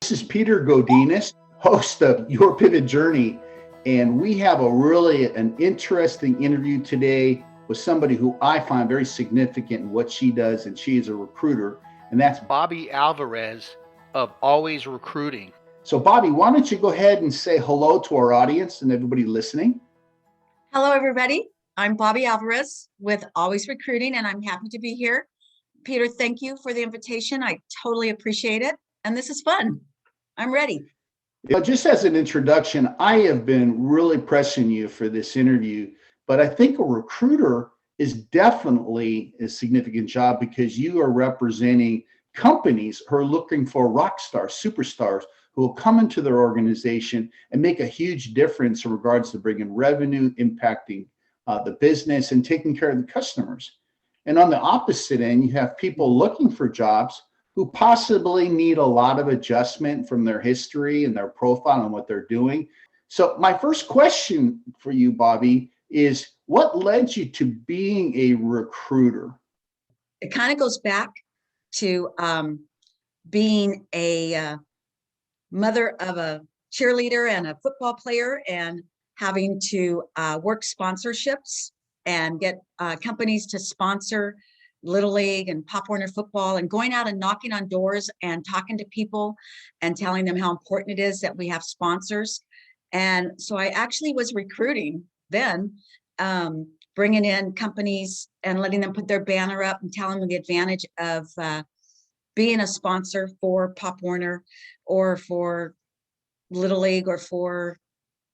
This is Peter Godinez, host of Your Pivot Journey, and we have an interesting interview today with somebody who I find very significant in what she does, and she is a recruiter, and that's Bobby Alvarez of Always Recruiting. So Bobby, why don't you go ahead and say hello to our audience and everybody listening? Hello, everybody. I'm Bobby Alvarez with Always Recruiting, and I'm happy to be here. Peter, thank you for the invitation. I totally appreciate it. And this is fun. I'm ready. Just as an introduction, I have been really pressing you for this interview, but I think a recruiter is definitely a significant job because you are representing companies who are looking for rock stars, superstars, who will come into their organization and make a huge difference in regards to bringing revenue, impacting the business, and taking care of the customers. And on the opposite end, you have people looking for jobs who possibly need a lot of adjustment from their history and their profile and what they're doing. So my first question for you, Bobby, is what led you to being a recruiter? It kind of goes back to being a mother of a cheerleader and a football player and having to work sponsorships and get companies to sponsor Little League and Pop Warner football, and going out and knocking on doors and talking to people and telling them how important it is that we have sponsors. And so I actually was recruiting then, bringing in companies and letting them put their banner up and telling them the advantage of being a sponsor for Pop Warner or for Little League or for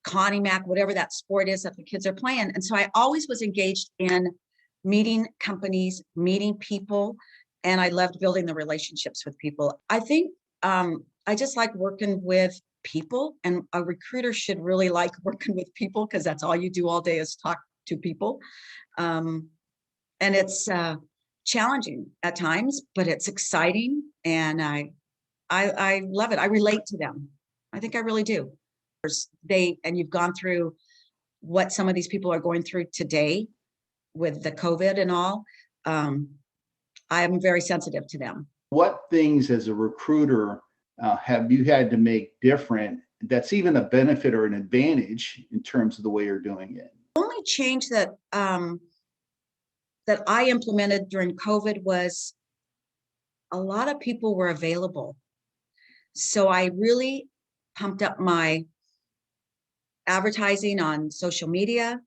Connie Mac, whatever that sport is that the kids are playing. And so I always was engaged in meeting companies, meeting people, and I loved building the relationships with people. I think I just like working with people, and a recruiter should really like working with people because that's all you do all day is talk to people. And it's challenging at times, but it's exciting, and I love it. I relate to them. I think I really do. And you've gone through what some of these people are going through today with the COVID and all. I am very sensitive to them. What things as a recruiter have you had to make different that's even a benefit or an advantage in terms of the way you're doing it? The only change that that I implemented during COVID was a lot of people were available. So I really pumped up my advertising on social media,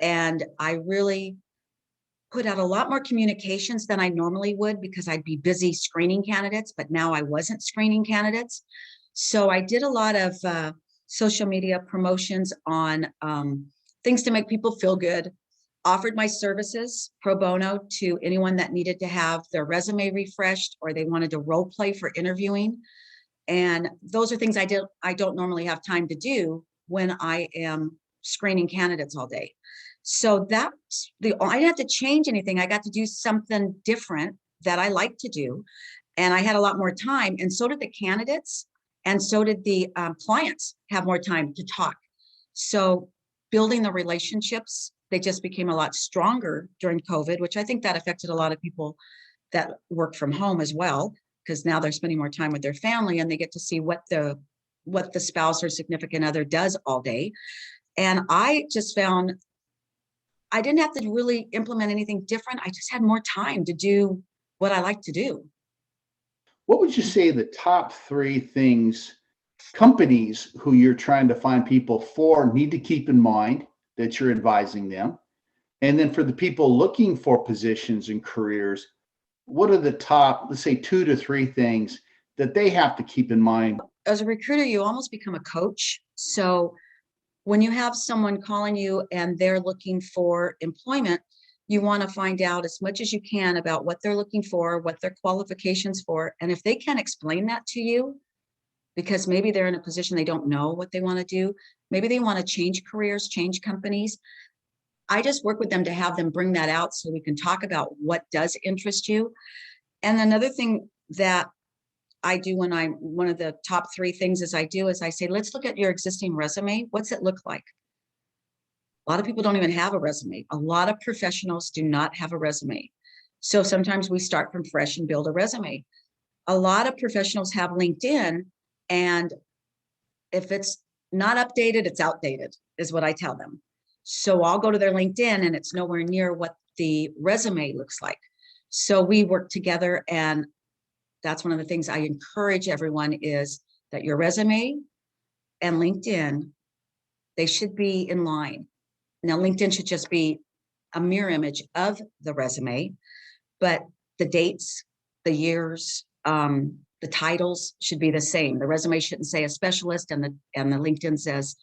and I really put out a lot more communications than I normally would because I'd be busy screening candidates, but now I wasn't screening candidates. So I did a lot of social media promotions on things to make people feel good, offered my services pro bono to anyone that needed to have their resume refreshed or they wanted to role play for interviewing. And those are things I don't normally have time to do when I am screening candidates all day. So I didn't have to change anything. I got to do something different that I like to do. And I had a lot more time. And so did the candidates. And so did the clients have more time to talk. So building the relationships, they just became a lot stronger during COVID, which I think that affected a lot of people that work from home as well, because now they're spending more time with their family and they get to see what the spouse or significant other does all day. And I just found I didn't have to really implement anything different. I just had more time to do what I like to do. What would you say the top 3 things companies who you're trying to find people for need to keep in mind that you're advising them? And then for the people looking for positions and careers, what are the top, let's say 2 to 3 things that they have to keep in mind? As a recruiter, you almost become a coach. So when you have someone calling you and they're looking for employment, you want to find out as much as you can about what they're looking for, what their qualifications for. And if they can't explain that to you, because maybe they're in a position they don't know what they want to do, maybe they want to change careers, change companies, I just work with them to have them bring that out so we can talk about what does interest you. And another thing that I do one of the top 3 things I say, let's look at your existing resume. What's it look like? A lot of people don't even have a resume. A lot of professionals do not have a resume. So sometimes we start from fresh and build a resume. A lot of professionals have LinkedIn And if it's not updated, it's outdated, is what I tell them. So I'll go to their LinkedIn and it's nowhere near what the resume looks like. So we work together, and that's one of the things I encourage everyone is that your resume and LinkedIn, they should be in line. Now, LinkedIn should just be a mirror image of the resume, but the dates, the years, the titles should be the same. The resume shouldn't say a specialist and the LinkedIn says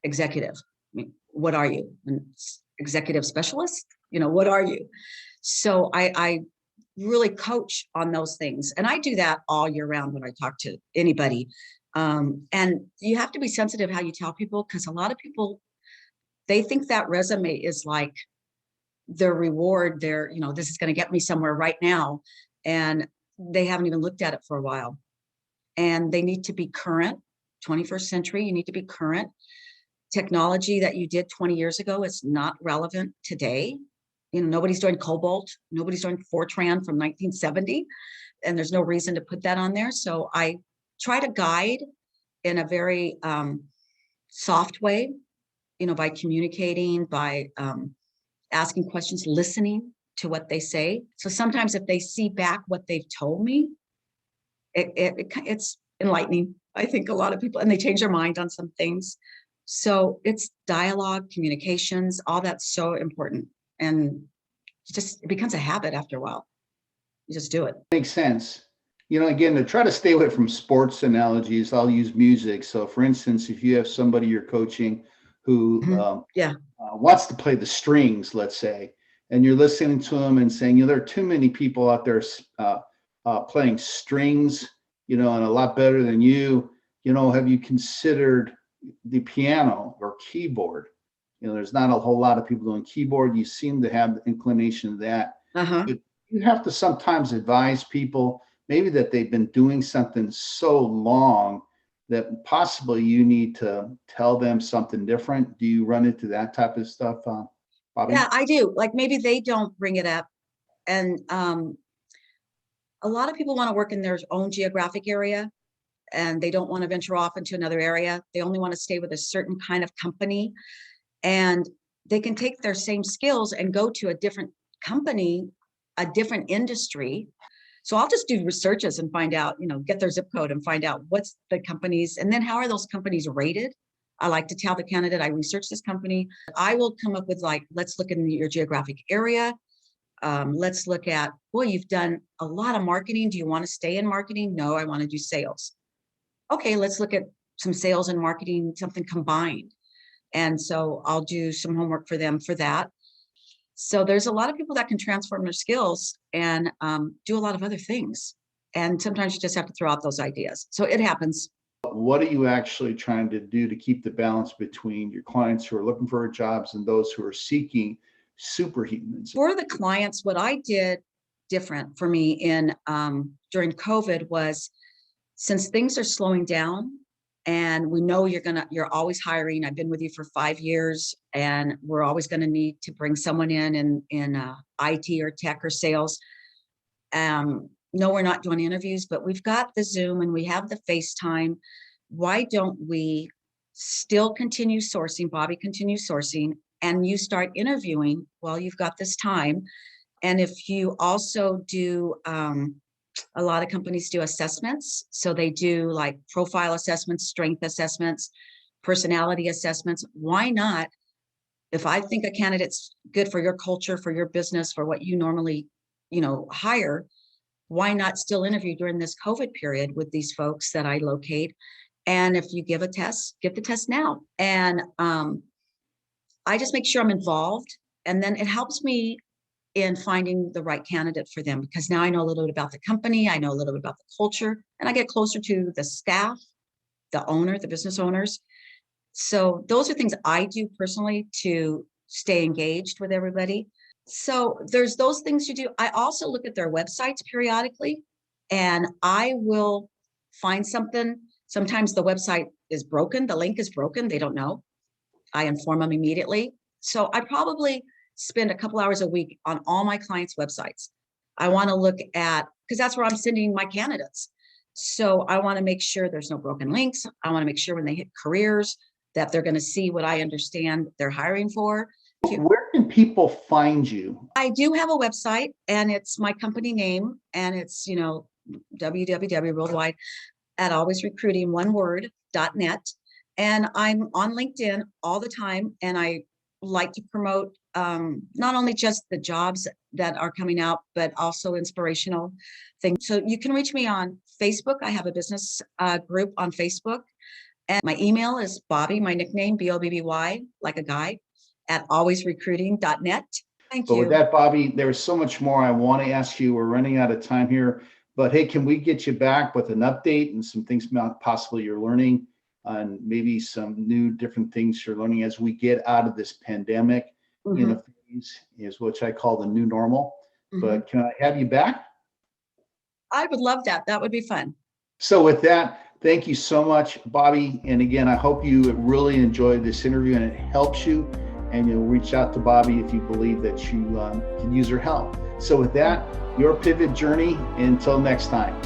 executive. I mean, what are you? An executive specialist? What are you? So I really coach on those things. And I do that all year round when I talk to anybody. And you have to be sensitive how you tell people, because a lot of people, they think that resume is like their reward. This is going to get me somewhere right now. And they haven't even looked at it for a while. And they need to be current. 21st century, you need to be current. Technology that you did 20 years ago is not relevant today. Nobody's doing Cobalt, nobody's doing Fortran from 1970, and there's no reason to put that on there. So I try to guide in a very soft way, by communicating, by asking questions, listening to what they say. So sometimes if they see back what they've told me, it's enlightening. I think a lot of people, and they change their mind on some things. So it's dialogue, communications, all that's so important. And it becomes a habit after a while. You just do it. Makes sense. Again, to try to stay away from sports analogies, I'll use music. So for instance, if you have somebody you're coaching who wants to play the strings, let's say, and you're listening to them and saying, there are too many people out there playing strings, and a lot better than you, have you considered the piano or keyboard? There's not a whole lot of people doing keyboard. You seem to have the inclination of that. But you have to sometimes advise people maybe that they've been doing something so long that possibly you need to tell them something different. Do you run into that type of stuff, Bobby? Yeah, I do. Like maybe they don't bring it up. And a lot of people want to work in their own geographic area, and they don't want to venture off into another area. They only want to stay with a certain kind of company. And they can take their same skills and go to a different company, a different industry. So I'll just do researches and find out, get their zip code and find out what's the companies, and then how are those companies rated? I like to tell the candidate, I researched this company. I will come up with let's look in your geographic area. Let's look at, you've done a lot of marketing. Do you want to stay in marketing? No, I want to do sales. Okay, let's look at some sales and marketing, something combined. And so I'll do some homework for them for that. So there's a lot of people that can transform their skills and do a lot of other things. And sometimes you just have to throw out those ideas. So it happens. What are you actually trying to do to keep the balance between your clients who are looking for jobs and those who are seeking superhumans? For the clients, what I did different for me during COVID was, since things are slowing down, and we know you're always hiring. I've been with you for 5 years, and we're always going to need to bring someone in IT or tech or sales. No, we're not doing interviews, but we've got the Zoom and we have the FaceTime. Why don't we still continue sourcing, Bobby, continue sourcing, and you start interviewing while you've got this time. And if you also do, a lot of companies do assessments. So they do like profile assessments, strength assessments, personality assessments. Why not? If I think a candidate's good for your culture, for your business, for what you normally, hire, why not still interview during this COVID period with these folks that I locate? And if you give a test, give the test now. And I just make sure I'm involved. And then it helps me in finding the right candidate for them, because now I know a little bit about the company, I know a little bit about the culture, and I get closer to the staff, the owner, the business owners. So those are things I do personally to stay engaged with everybody. So there's those things you do. I also look at their websites periodically, and I will find something. Sometimes the website is broken, the link is broken, they don't know. I inform them immediately. So I probably spend a couple hours a week on all my clients' websites. I want to look at, because that's where I'm sending my candidates. So I want to make sure there's no broken links. I want to make sure when they hit careers that they're going to see what I understand they're hiring for. Where can people find you? I do have a website, and it's my company name, and it's, www worldwide at alwaysrecruiting1word.net. And I'm on LinkedIn all the time, and I like to promote not only just the jobs that are coming out, but also inspirational things. So you can reach me on Facebook. I have a business group on Facebook, and my email is Bobby, my nickname, Bobby, like a guy, at alwaysrecruiting.net. Thank you. But with that, Bobby, there's so much more I want to ask you. We're running out of time here, but hey, can we get you back with an update and some things possibly you're learning, and maybe some new different things you're learning as we get out of this pandemic, phase, is which I call the new normal. But can I have you back? I would love that. That would be fun. So with that, thank you so much, Bobby. And again, I hope you really enjoyed this interview and it helps you. And you'll reach out to Bobby if you believe that you can use her help. So with that, your pivot journey, until next time.